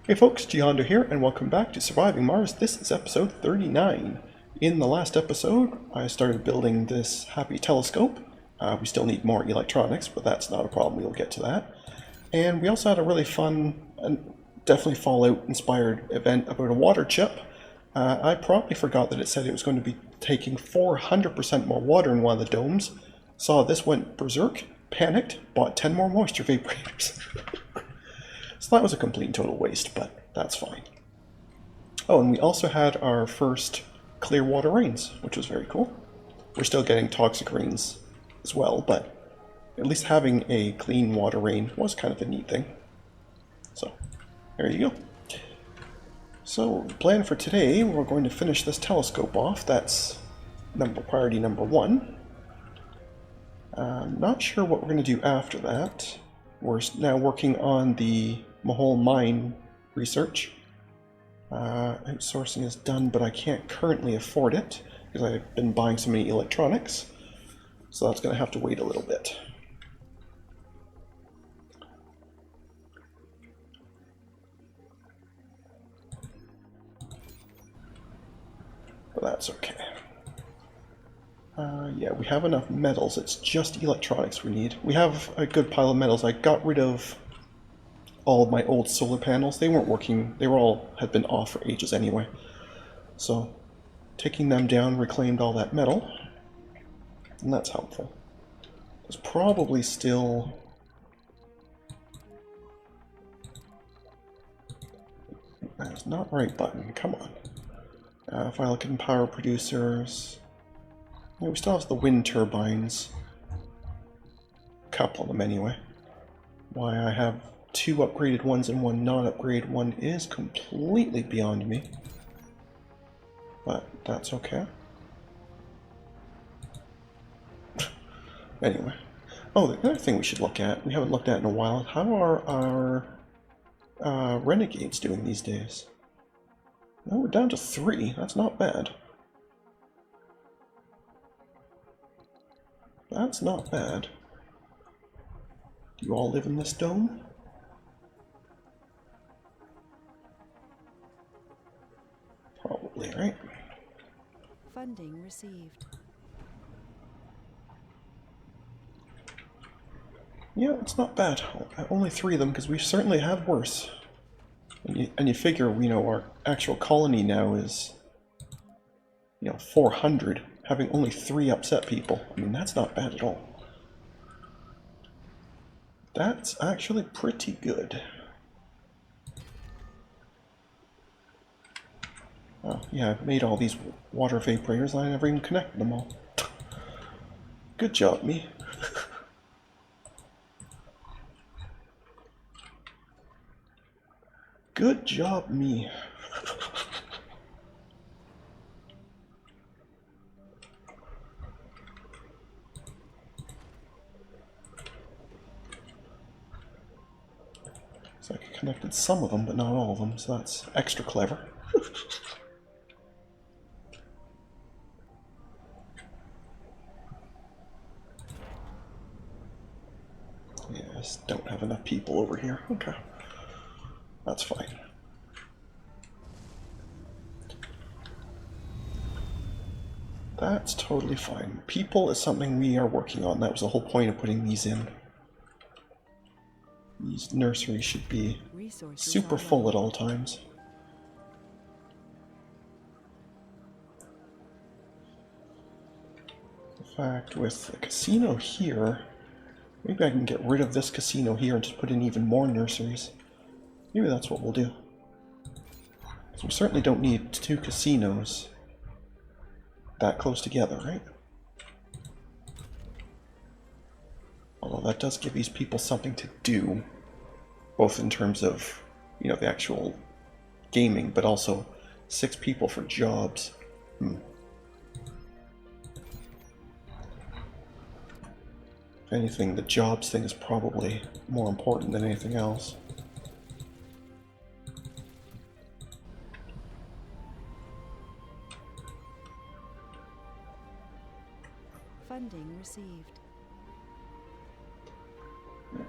Hey folks, GHondo here, and welcome back to Surviving Mars. This is episode 39. In the last episode, I started building this happy telescope. We still need more electronics, but that's not a problem, we'll get to that. And we also had a really fun, and definitely Fallout-inspired event about a water chip. I probably forgot that it said it was going to be taking 400% more water in one of the domes. Saw this, went berserk, panicked, bought 10 more moisture vaporators. So that was a complete and total waste, but that's fine. Oh, and we also had our first clear water rains, which was very cool. We're still getting toxic rains as well, but at least having a clean water rain was kind of a neat thing. So, there you go. So, the plan for today, we're going to finish this telescope off. That's priority number 1. I'm not sure what we're going to do after that. We're now working on the Mohole Mine research. Outsourcing is done, but I can't currently afford it because I've been buying so many electronics. So that's going to have to wait a little bit. But that's okay. Yeah, we have enough metals. It's just electronics we need. We have a good pile of metals. I got rid of all of my old solar panels. They weren't working. They were all had been off for ages anyway. So taking them down reclaimed all that metal, and that's helpful. There's probably still that's not right button. Come on. If I look in power producers, yeah, we still have the wind turbines. A couple of them anyway. Why I have 2 upgraded ones and 1 non-upgraded one is completely beyond me. But that's okay. Anyway. Oh, the other thing we should look at, we haven't looked at in a while, how are our renegades doing these days? Well, we're down to 3. That's not bad. That's not bad. Do you all live in this dome? Probably, right? Funding received. Yeah, it's not bad. Only 3 of them, because we certainly have worse. And you figure, you know, our actual colony now is, 400. Having only 3 upset people. I mean, that's not bad at all. That's actually pretty good. Oh, yeah, I've made all these water vaporators and I never even connected them all. Good job, me. Good job, me. So I connected some of them, but not all of them, so that's extra clever. Yes, don't have enough people over here. Okay. That's fine. That's totally fine. People is something we are working on. That was the whole point of putting these in. These nurseries should be super full at all times. In fact, with the casino here, maybe I can get rid of this casino here and just put in even more nurseries. Maybe that's what we'll do. Because we certainly don't need 2 casinos that close together, right? Although that does give these people something to do, both in terms of, the actual gaming, but also 6 people for jobs. If anything, the jobs thing is probably more important than anything else. Funding received.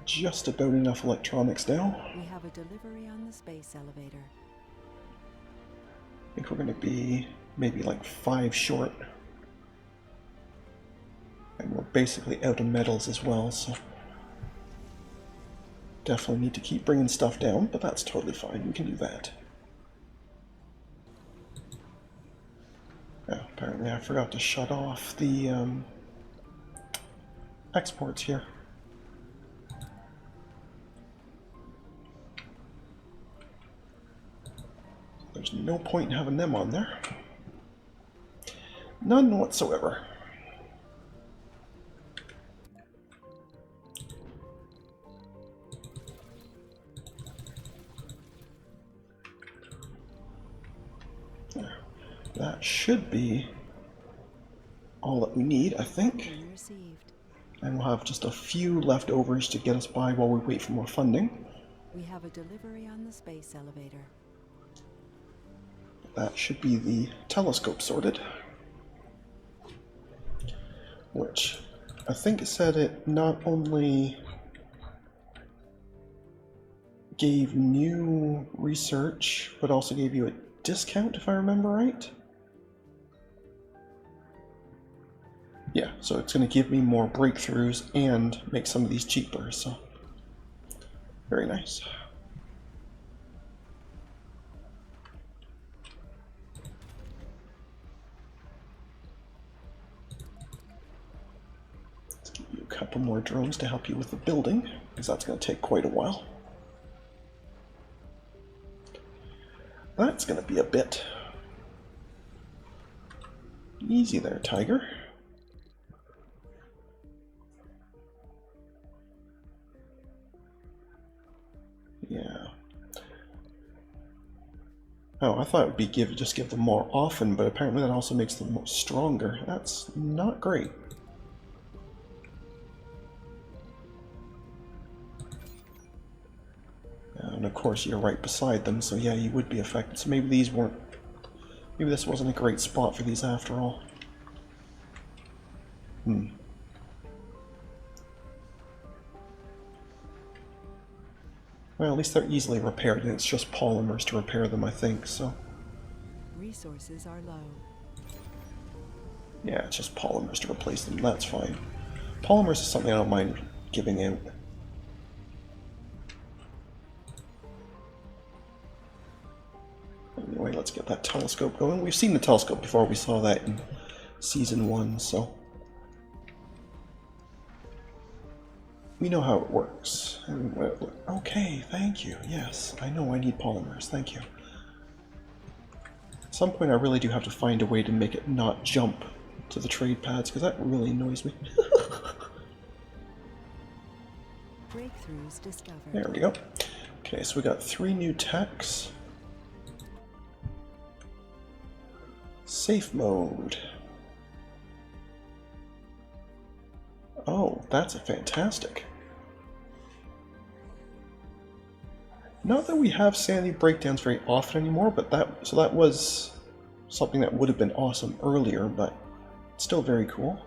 just about enough electronics now. We have a delivery on the space elevator. I think we're going to be maybe like 5 short. And we're basically out of metals as well, so definitely need to keep bringing stuff down, but that's totally fine. We can do that. Oh, apparently I forgot to shut off the exports here. There's no point in having them on there. None whatsoever. That should be all that we need, I think. Funding received. And we'll have just a few leftovers to get us by while we wait for more funding. We have a delivery on the space elevator. That should be the telescope sorted. Which I think it said it not only gave new research, but also gave you a discount, if I remember right. Yeah, so it's going to give me more breakthroughs and make some of these cheaper, so very nice. Let's give you a couple more drones to help you with the building, because that's going to take quite a while. That's going to be a bit. Easy there, Tiger. Yeah. Oh, I thought it would be just give them more often, but apparently that also makes them more stronger. That's not great. And of course you're right beside them, so yeah, you would be affected. So maybe these weren't... Maybe this wasn't a great spot for these after all. Well, at least they're easily repaired, and it's just polymers to repair them, I think, so... Resources are low. Yeah, it's just polymers to replace them, that's fine. Polymers is something I don't mind giving out. Anyway, let's get that telescope going. We've seen the telescope before, we saw that in Season 1, so... we know how it works. Okay, thank you. Yes, I know I need polymers. Thank you. At some point, I really do have to find a way to make it not jump to the trade pads, because that really annoys me. Breakthroughs discovered. There we go. Okay, so we got 3 new techs. Safe mode. Oh, that's a fantastic. Not that we have sanity breakdowns very often anymore, but that was something that would have been awesome earlier, but still very cool.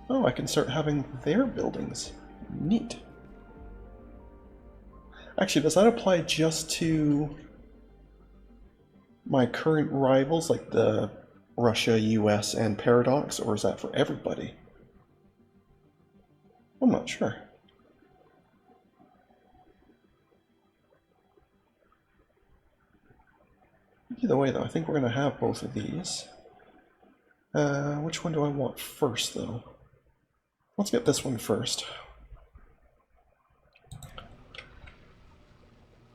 Oh, I can start having their buildings. Neat. Actually, does that apply just to my current rivals, like the Russia, US, and Paradox, or is that for everybody? I'm not sure. Either way, though, I think we're going to have both of these. Which one do I want first, though? Let's get this one first.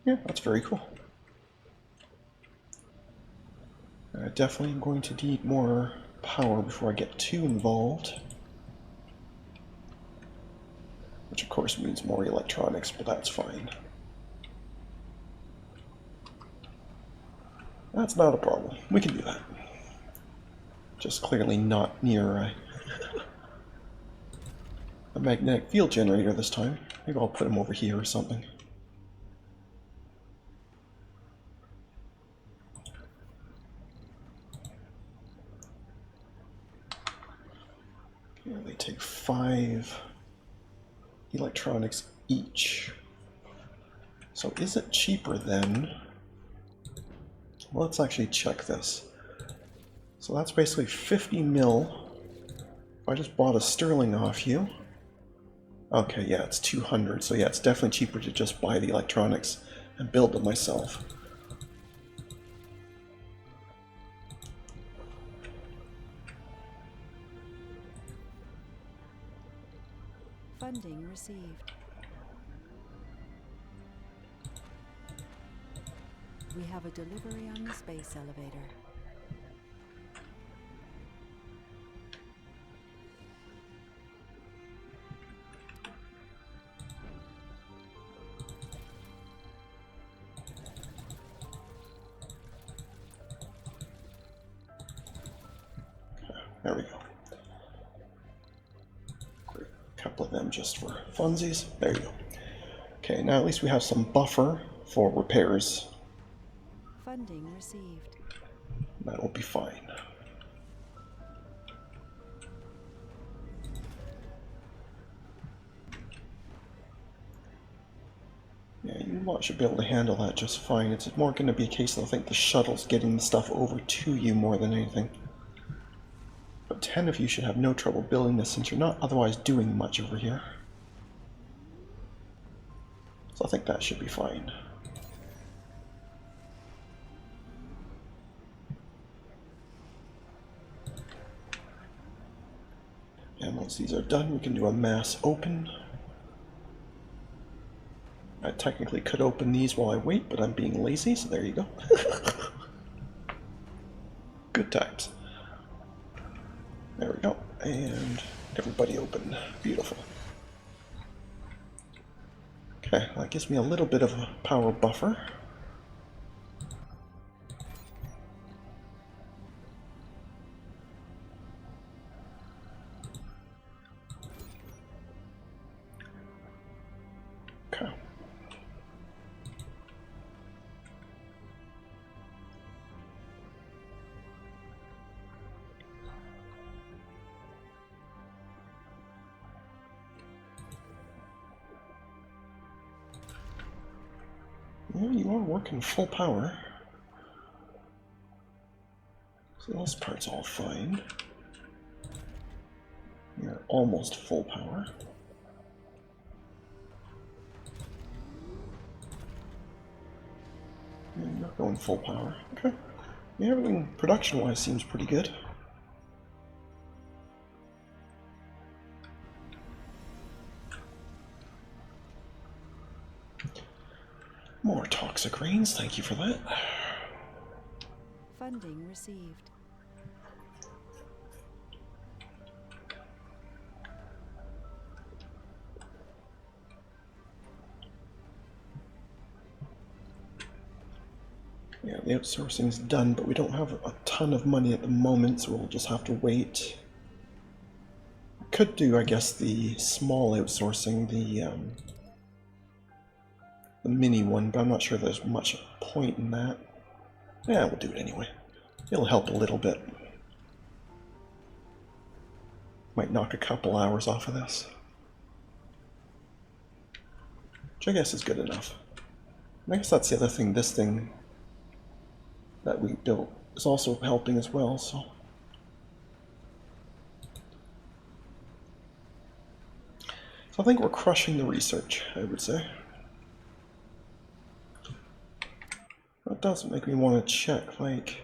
Yeah, that's very cool. Definitely going to need more power before I get too involved. Which of course means more electronics, but that's fine. That's not a problem. We can do that. Just clearly not near a magnetic field generator this time. Maybe I'll put him over here or something. 5 electronics each. So is it cheaper then? Let's actually check this. So that's basically 50 mil. If I just bought a sterling off you. Okay, yeah, it's 200. So yeah, it's definitely cheaper to just buy the electronics and build them myself. Funding received. We have a delivery on the space elevator. There we go. Great. A couple of them just for funsies. There you go. Okay, now at least we have some buffer for repairs. Funding received. That'll be fine. Yeah, you lot should be able to handle that just fine. It's more going to be a case of, I think, the shuttle's getting the stuff over to you more than anything. But 10 of you should have no trouble building this since you're not otherwise doing much over here. So I think that should be fine. And once these are done, we can do a mass open. I technically could open these while I wait, but I'm being lazy, so there you go. Good times. There we go. And everybody open. Beautiful. Okay, that gives me a little bit of a power buffer. Okay. Well, you are working full power. So this part's all fine. You're almost full power. And you're going full power. Okay. Yeah, everything production-wise seems pretty good. More toxic rains, thank you for that. Funding received. Yeah, the outsourcing's done, but we don't have a ton of money at the moment, so we'll just have to wait. Could do, I guess, the small outsourcing, the mini one, but I'm not sure there's much point in that. Yeah, we'll do it anyway. It'll help a little bit. Might knock a couple hours off of this. Which I guess is good enough. And I guess that's the other thing, this thing that we built is also helping as well, so. So I think we're crushing the research, I would say. That does make me want to check, like,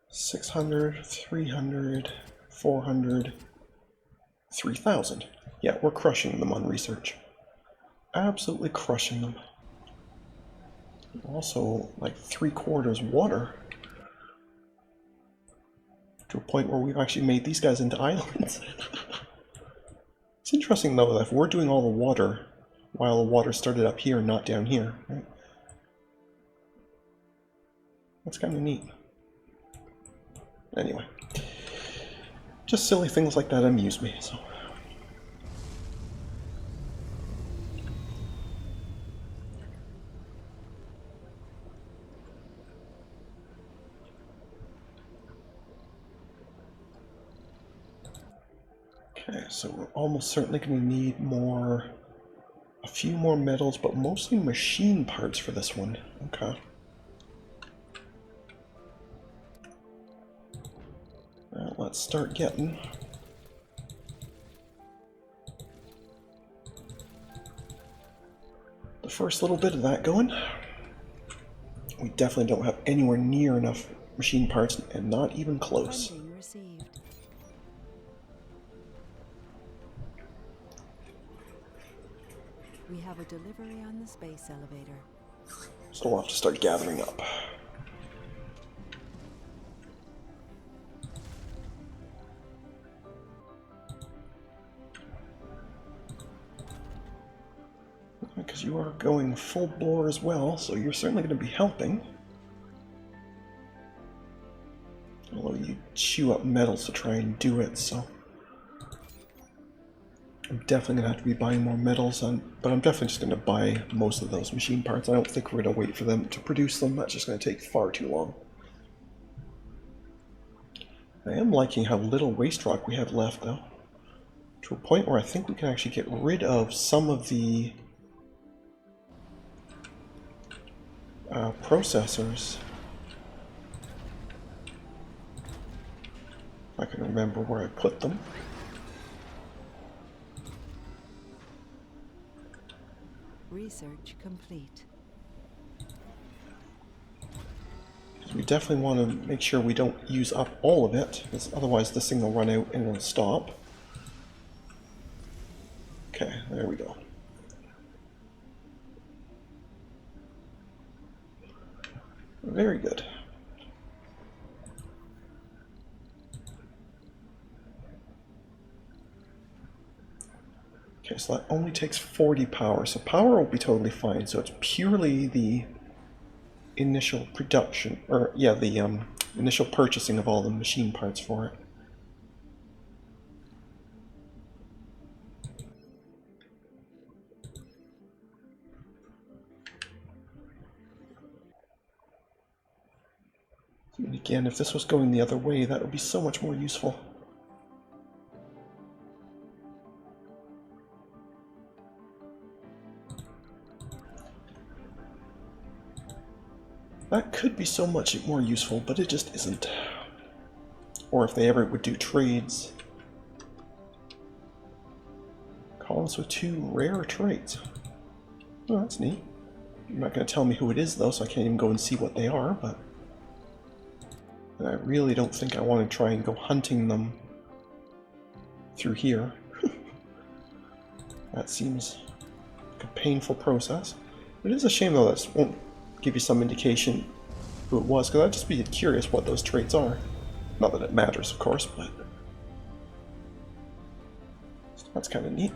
600, 300, 400, 3,000. Yeah, we're crushing them on research. Absolutely crushing them. Also, like 3/4 water. To a point where we've actually made these guys into islands. It's interesting though that if we're doing all the water, while the water started up here, not down here, right? That's kind of neat. Anyway, just silly things like that amuse me, so. Okay, so we're almost certainly going to need a few more metals, but mostly machine parts for this one. Okay. Well, let's start getting the first little bit of that going. We definitely don't have anywhere near enough machine parts, and not even close. Funding received. We have a delivery on the space elevator. So we'll have to start gathering up. Because you are going full bore as well, so you're certainly going to be helping. Although you chew up metals to try and do it, so I'm definitely going to have to be buying more metals, but I'm definitely just going to buy most of those machine parts. I don't think we're going to wait for them to produce them. That's just going to take far too long. I am liking how little waste rock we have left, though. To a point where I think we can actually get rid of some of the processors. If I can remember where I put them. Research complete. We definitely want to make sure we don't use up all of it, because otherwise this thing will run out and it'll stop. Okay, there we go. Very good. Okay, so that only takes 40 power, so power will be totally fine. So it's purely the initial production, or yeah, the initial purchasing of all the machine parts for it. And again, if this was going the other way, that would be so much more useful. That could be so much more useful, but it just isn't. Or if they ever would do trades. Colonists with 2 rare traits. Oh, that's neat. You're not going to tell me who it is, though, so I can't even go and see what they are, but I really don't think I want to try and go hunting them through here. That seems like a painful process. It is a shame, though, that this won't give you some indication who it was, because I'd just be curious what those traits are. Not that it matters, of course, but that's kind of neat.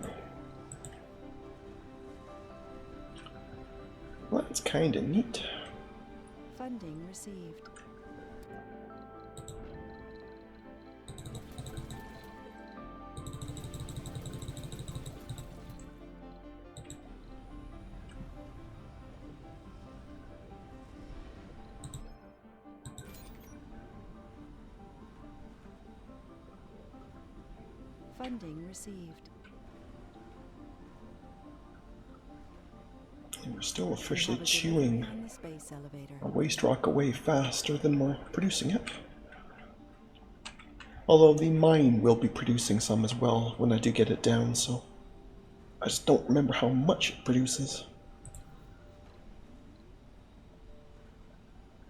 Well, that's kind of neat. Funding received. Funding received. And we're still officially We have a chewing delivery on the space elevator. our waste rock away faster than we're producing it. Although the mine will be producing some as well when I do get it down, so I just don't remember how much it produces.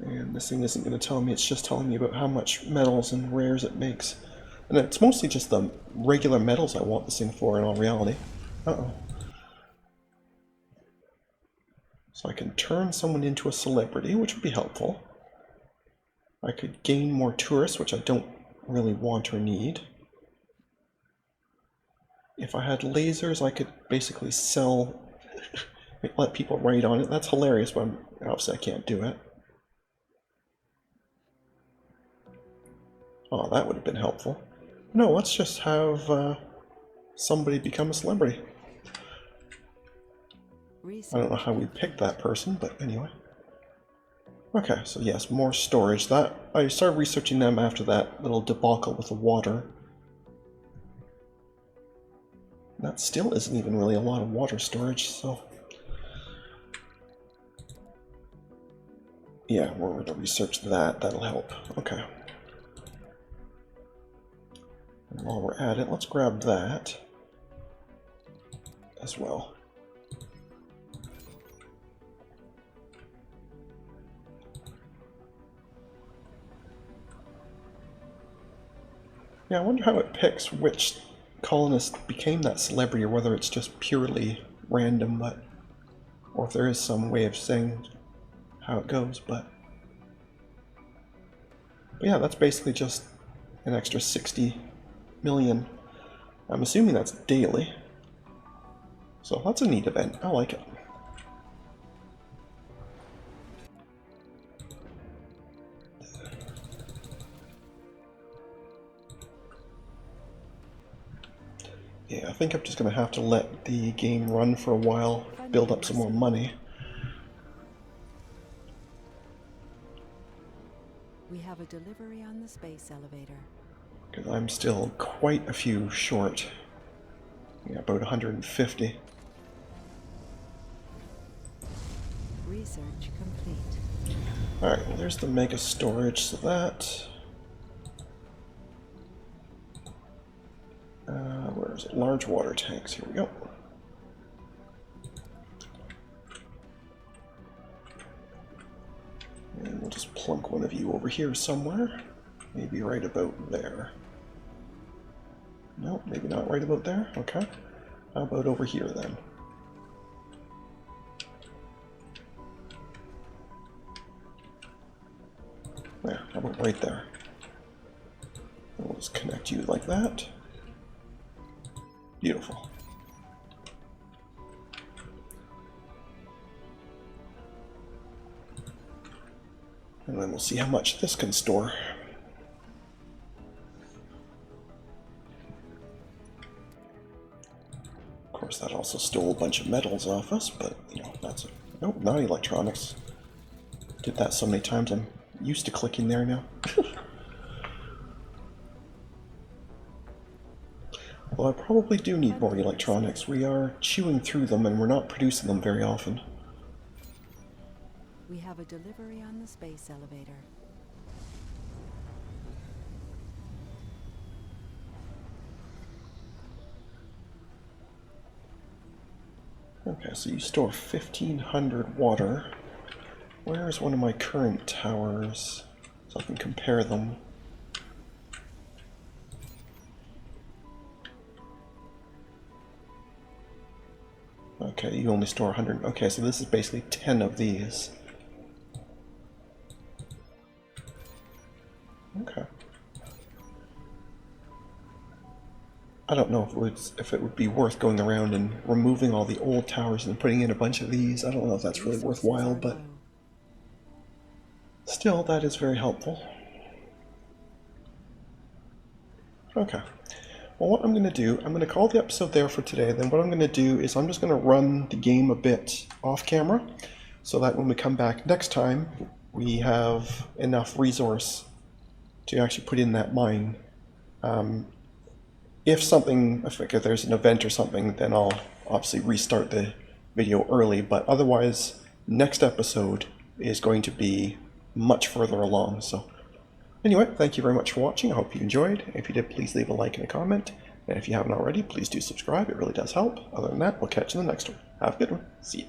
And this thing isn't going to tell me, it's just telling me about how much metals and rares it makes. And it's mostly just the regular metals I want this thing for in all reality. Uh-oh. So I can turn someone into a celebrity, which would be helpful. I could gain more tourists, which I don't really want or need. If I had lasers, I could basically sell, let people ride on it. That's hilarious, but obviously I can't do it. Oh, that would have been helpful. No, let's just have somebody become a celebrity. I don't know how we picked that person, but anyway. Okay, so yes, more storage. That I started researching them after that little debacle with the water. That still isn't even really a lot of water storage, so... Yeah, we're going to research that. That'll help. Okay. And while we're at it, let's grab that as well. Yeah, I wonder how it picks which colonist became that celebrity, or whether it's just purely random, or if there is some way of saying how it goes, but yeah, that's basically just an extra 60 million. I'm assuming that's daily, so that's a neat event. I like it. Yeah, I think I'm just going to have to let the game run for a while, build up some more money. We have a delivery on the space elevator. Because I'm still quite a few short. Yeah, about 150. Research complete. Alright, well there's the mega storage, so that... where is it? Large water tanks, here we go. And we'll just plunk one of you over here somewhere. Maybe right about there. No, maybe not right about there. Okay. How about over here then? There, how about right there? And we'll just connect you like that. Beautiful. And then we'll see how much this can store. Of course, that also stole a bunch of metals off us, but, you know, that's... Nope, not electronics. Did that so many times, I'm used to clicking there now. Well, I probably do need more electronics. We are chewing through them, and we're not producing them very often. We have a delivery on the space elevator. Okay, so you store 1,500 water. Where is one of my current towers? So I can compare them. Okay, you only store 100. Okay, so this is basically 10 of these. Okay. I don't know if it would be worth going around and removing all the old towers and putting in a bunch of these. I don't know if that's really worthwhile, but still, that is very helpful. Okay. Well, what I'm going to do, I'm going to call the episode there for today. Then what I'm going to do is I'm just going to run the game a bit off camera, so that when we come back next time, we have enough resource to actually put in that mine. If there's an event or something, then I'll obviously restart the video early, but otherwise, next episode is going to be much further along. So anyway, thank you very much for watching. I hope you enjoyed. If you did, please leave a like and a comment. And if you haven't already, please do subscribe. It really does help. Other than that, we'll catch you in the next one. Have a good one. See ya.